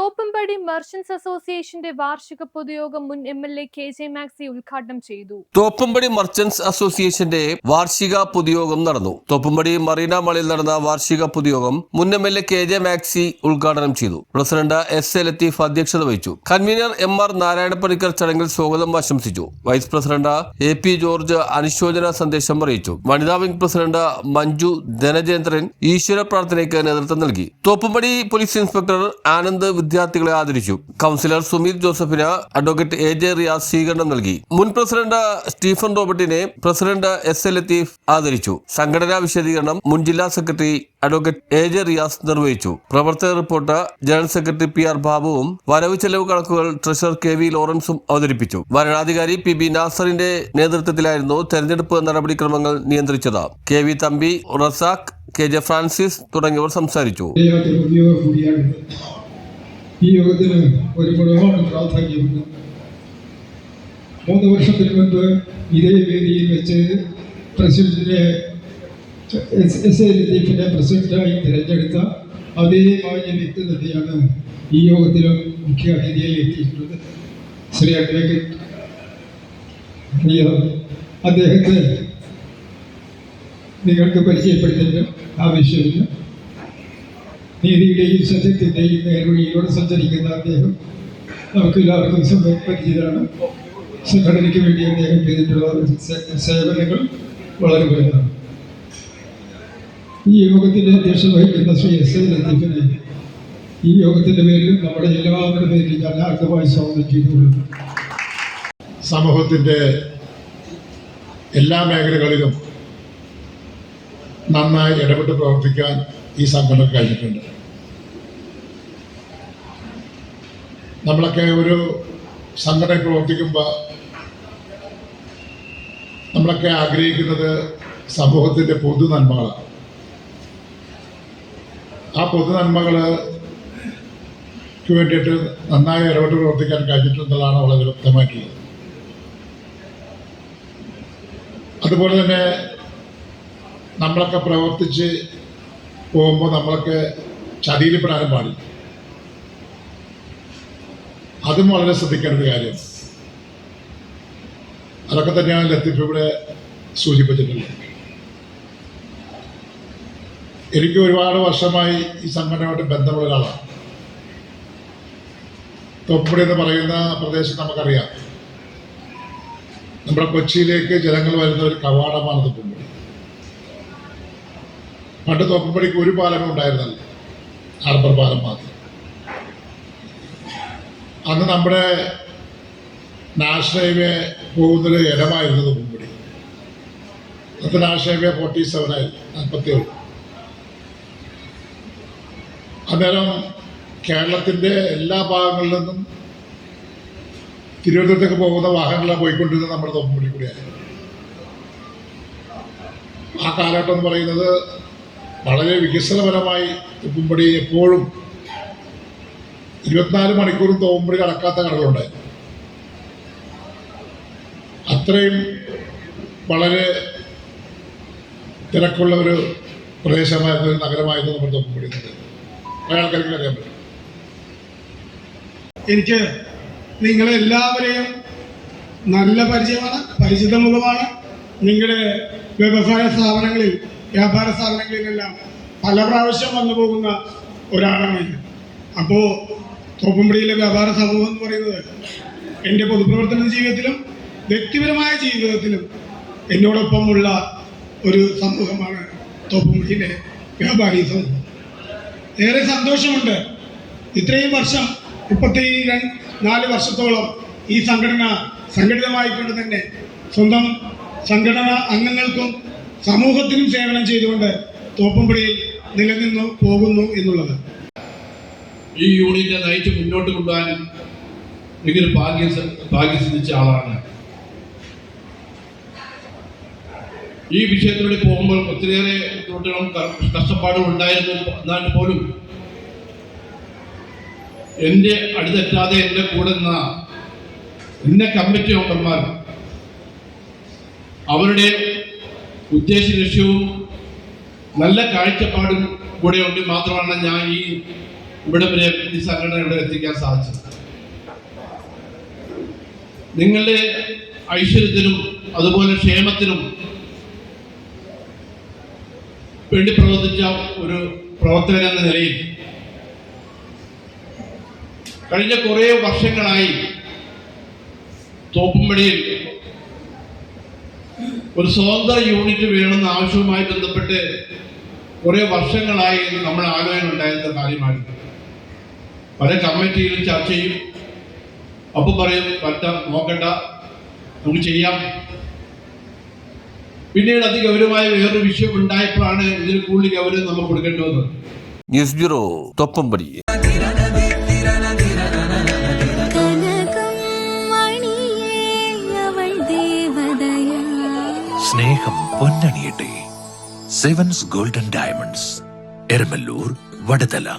Thoppumpady merchants അസോസിയേഷന്റെ വാർഷിക പൊതുയോഗം മുൻ MLA KJ മാക്സി ഉദ്ഘാടനം ചെയ്തു. തോപ്പുംപടി മർച്ചന്റ്സ് അസോസിയേഷന്റെ വാർഷിക പൊതുയോഗം നടന്നു. തോപ്പുംപടി മറീന മാളിൽ നടന്ന വാർഷിക പൊതുയോഗം മുൻ MLA KJ മാക്സി ഉദ്ഘാടനം ചെയ്തു. പ്രസിഡന്റ് SA ലത്തീഫ് അധ്യക്ഷത വഹിച്ചു. കൺവീനർ MR നാരായണപ്പണിക്കർ ചടങ്ങിൽ സ്വാഗതം ആശംസിച്ചു. വൈസ് പ്രസിഡന്റ് AP ജോർജ് അനുശോചന സന്ദേശം അറിയിച്ചു. വനിതാ വിംഗ് പ്രസിഡന്റ് മഞ്ജു ധനജേന്ദ്രൻ ഈശ്വര പ്രാർത്ഥനയ്ക്ക് നേതൃത്വം നൽകി. തോപ്പുംപടി പോലീസ് ഇൻസ്പെക്ടർ ആനന്ദ് വിദ്യാർത്ഥികളെ ആദരിച്ചു. കൗൺസിലർ സുമീത് ജോസഫിന് അഡ്വക്കേറ്റ് AJ റിയാസ് സ്വീകരണം നൽകി. മുൻ പ്രസിഡന്റ് സ്റ്റീഫൻ റോബർട്ടിനെ പ്രസിഡന്റ് SA ലത്തീഫ് ആദരിച്ചു. സംഘടനാ വിശദീകരണം മുൻ ജില്ലാ സെക്രട്ടറി അഡ്വക്കേറ്റ് AJ റിയാസ് നിർവഹിച്ചു. പ്രവർത്തക റിപ്പോർട്ട് ജനറൽ സെക്രട്ടറി PR ബാബുവും വരവ് ചെലവ് കണക്കുകൾ ട്രഷറർ KV ലോറൻസും അവതരിപ്പിച്ചു. വരണാധികാരി PB നാസറിന്റെ നേതൃത്വത്തിലായിരുന്നു തെരഞ്ഞെടുപ്പ് നടപടിക്രമങ്ങൾ നിയന്ത്രിച്ചത്. KV Thampi, Razak, KJ Francis തുടങ്ങിയവർ സംസാരിച്ചു. ഈ യോഗത്തിന് ഒരുപാട് പ്രാധാന്യമുണ്ട്. 3 വർഷത്തിന് മുൻപ് ഇതേ വേദിയിൽ വെച്ച് പ്രസിഡന്റിനെ SA ലത്തീഫിനെ പ്രസിഡന്റായി തിരഞ്ഞെടുത്ത അതേ മാന്യ വ്യക്തി തന്നെയാണ് ഈ യോഗത്തിലും മുഖ്യ അതിഥിയായി എത്തിയിട്ടുള്ളത്. ശ്രീ അഡ്വക്കേറ്റ് അദ്ദേഹത്തെ നിങ്ങൾക്ക് പരിചയപ്പെടുത്തേണ്ട ആവശ്യമില്ല. നീതിയുടെയും സത്യത്തിൻ്റെയും നേർവഴിയിലൂടെ സഞ്ചരിക്കുന്ന അദ്ദേഹം നമുക്കെല്ലാവർക്കും പരിചിതമാണ്. സംഘടനയ്ക്ക് വേണ്ടി അദ്ദേഹം ചെയ്തിട്ടുള്ള സേവനങ്ങൾ വളരെ വലുതാണ്. ഈ യോഗത്തിൻ്റെ അധ്യക്ഷത വഹിക്കുന്ന ശ്രീ SA ലത്തീഫിനെ ഈ യോഗത്തിൻ്റെ പേരിൽ നമ്മുടെ എല്ലാവരുടെ പേരിൽ ഞാൻ ആർദ്രമായി സ്വാഗതം ചെയ്തുകൊള്ളുന്നു. സമൂഹത്തിൻ്റെ എല്ലാ മേഖലകളിലും നന്നായി ഇടപെട്ട് പ്രവർത്തിക്കാൻ ഈ സംഘടന കഴിഞ്ഞിട്ടുണ്ട്. നമ്മളൊക്കെ ഒരു സംഘടന പ്രവർത്തിക്കുമ്പോൾ നമ്മളൊക്കെ ആഗ്രഹിക്കുന്നത് സമൂഹത്തിൻ്റെ പൊതു നന്മകളാണ്. ആ പൊതു നന്മകൾക്ക് വേണ്ടിയിട്ട് നന്നായി ഇടപെട്ട് പ്രവർത്തിക്കാൻ കഴിഞ്ഞിട്ടുള്ളതാണ് വളരെ വ്യക്തമായിട്ടുള്ളത്. അതുപോലെ തന്നെ നമ്മളൊക്കെ പ്രവർത്തിച്ച് പോകുമ്പോൾ നമ്മളൊക്കെ ചതിയിൽപ്പെടാനും പാടില്ല. അതും വളരെ ശ്രദ്ധിക്കേണ്ട ഒരു കാര്യം. അതൊക്കെ തന്നെയാണ് ലത്തീഫ് ഇവിടെ സൂചിപ്പിച്ചിട്ടുള്ളത്. എനിക്ക് ഒരുപാട് വർഷമായി ഈ സംഘടനയുമായിട്ട് ബന്ധമുള്ള ഒരാളാണ്. തോപ്പുംപടി എന്ന് പറയുന്ന പ്രദേശം നമുക്കറിയാം. നമ്മുടെ കൊച്ചിയിലേക്ക് ജനങ്ങൾ വരുന്ന ഒരു കവാടമാണ് തോപ്പുംപടി. പണ്ട് തോപ്പുംപടിക്ക് ഒരു പാലമേ ഉണ്ടായിരുന്നല്ലോ, ഹാർബർ പാലം മാത്രം. അന്ന് നമ്മുടെ നാഷണൽ ഹൈവേ പോകുന്നൊരു ഇടമായിരുന്നു തോപ്പുംപടി. അന്നത്തെ നാഷണൽ ഹൈവേ 47 ആയിരുന്നു, 47. അന്നേരം കേരളത്തിൻ്റെ എല്ലാ ഭാഗങ്ങളിൽ നിന്നും തിരുവനന്തപുരത്തേക്ക് പോകുന്ന വാഹനങ്ങളാണ് പോയിക്കൊണ്ടിരുന്നത് നമ്മുടെ തോപ്പുംപടി കൂടിയായിരുന്നു. ആ കാലഘട്ടം എന്ന് പറയുന്നത് വളരെ വികസനപരമായി തോപ്പുംപടി എപ്പോഴും 24 മണിക്കൂറും തോപ്പുംപടി കടക്കാത്ത കടകളുണ്ടായിരുന്നു. അത്രയും വളരെ തിരക്കുള്ള ഒരു പ്രദേശമായിരുന്നു, ഒരു നഗരമായിരുന്നു നമ്മുടെ തോപ്പുംപടി. ആൾക്കാർക്ക് അറിയാൻ പറ്റും. എനിക്ക് നിങ്ങളെല്ലാവരെയും നല്ല പരിചയമാണ്, പരിചിത മുഖമാണ്. നിങ്ങളുടെ വ്യവസായ സ്ഥാപനങ്ങളിൽ, വ്യാപാര സ്ഥാപനങ്ങളിലെല്ലാം പല പ്രാവശ്യം വന്നു പോകുന്ന ഒരാളാണ് ഞാൻ. അപ്പോൾ തോപ്പുംപടിയിലെ വ്യാപാര സമൂഹം എന്ന് പറയുന്നത് എൻ്റെ പൊതുപ്രവർത്തന ജീവിതത്തിലും വ്യക്തിപരമായ ജീവിതത്തിലും എന്നോടൊപ്പമുള്ള ഒരു സമൂഹമാണ് തോപ്പുംപടിയിലെ വ്യാപാരി സമൂഹം. ഏറെ സന്തോഷമുണ്ട്. ഇത്രയും വർഷം 34 വർഷത്തോളം ഈ സംഘടന സംഘടിതമായിക്കൊണ്ട് തന്നെ സ്വന്തം സംഘടന അംഗങ്ങൾക്കും സമൂഹത്തിനും സേവനം ചെയ്തുകൊണ്ട് തോപ്പുംപടിയിൽ നിലനിന്നു പോകുന്നു എന്നുള്ളത്. ഈ യൂണിറ്റ് നയിച്ച് മുന്നോട്ട് കൊണ്ടുപോകാൻ എനിക്കൊരു ഭാഗ്യം സിദ്ധിച്ച ആളാണ്. ഈ വിഷയത്തിലൂടെ പോകുമ്പോൾ ഒത്തിരിയേറെ ബുദ്ധിമുട്ടുകളും കഷ്ടപ്പാടും ഉണ്ടായിരുന്നു. എന്നാൽ പോലും എൻ്റെ അടിതെറ്റാതെ എൻ്റെ കൂടെ നിന്ന എന്നെ കമ്മിറ്റി മെമ്പർമാർ അവരുടെ ഉദ്ദേശ ലക്ഷ്യവും നല്ല കാഴ്ചപ്പാടും കൂടെ ഉണ്ട് മാത്രമാണ് ഞാൻ ഈ ഇവിടെ വരെ ഈ സംഘടന ഇവിടെ എത്തിക്കാൻ സാധിച്ചത്. നിങ്ങളുടെ ഐശ്വര്യത്തിനും അതുപോലെ ക്ഷേമത്തിനും വേണ്ടി പ്രവർത്തിച്ച ഒരു പ്രവർത്തകൻ എന്ന നിലയിൽ കഴിഞ്ഞ കുറേ വർഷങ്ങളായി തോപ്പുംപടിയിൽ ഒരു സ്വതന്ത്ര യൂണിറ്റ് വേണമെന്ന ആവശ്യവുമായി ബന്ധപ്പെട്ട് കുറേ വർഷങ്ങളായി നമ്മൾ ആലോചന ഉണ്ടായിരുന്ന കാര്യമാണ്. പല കമ്മിറ്റിയിലും ചർച്ച ചെയ്യും, അപ്പം പറയും നോക്കണ്ട, നമുക്ക് ചെയ്യാം. പിന്നീട് അതിഗൗരവമായ വേറൊരു വിഷയം ഉണ്ടായപ്പോഴാണ് ഇതിന് കൂടുതൽ ഗൗരവം നമുക്ക് കൊടുക്കേണ്ടി വന്നത്. News bureau Thoppumpady. സ്നേഹം പൊന്നണിയട്ടെ. Sevens Golden Diamonds, Eramalloor, Vadathala.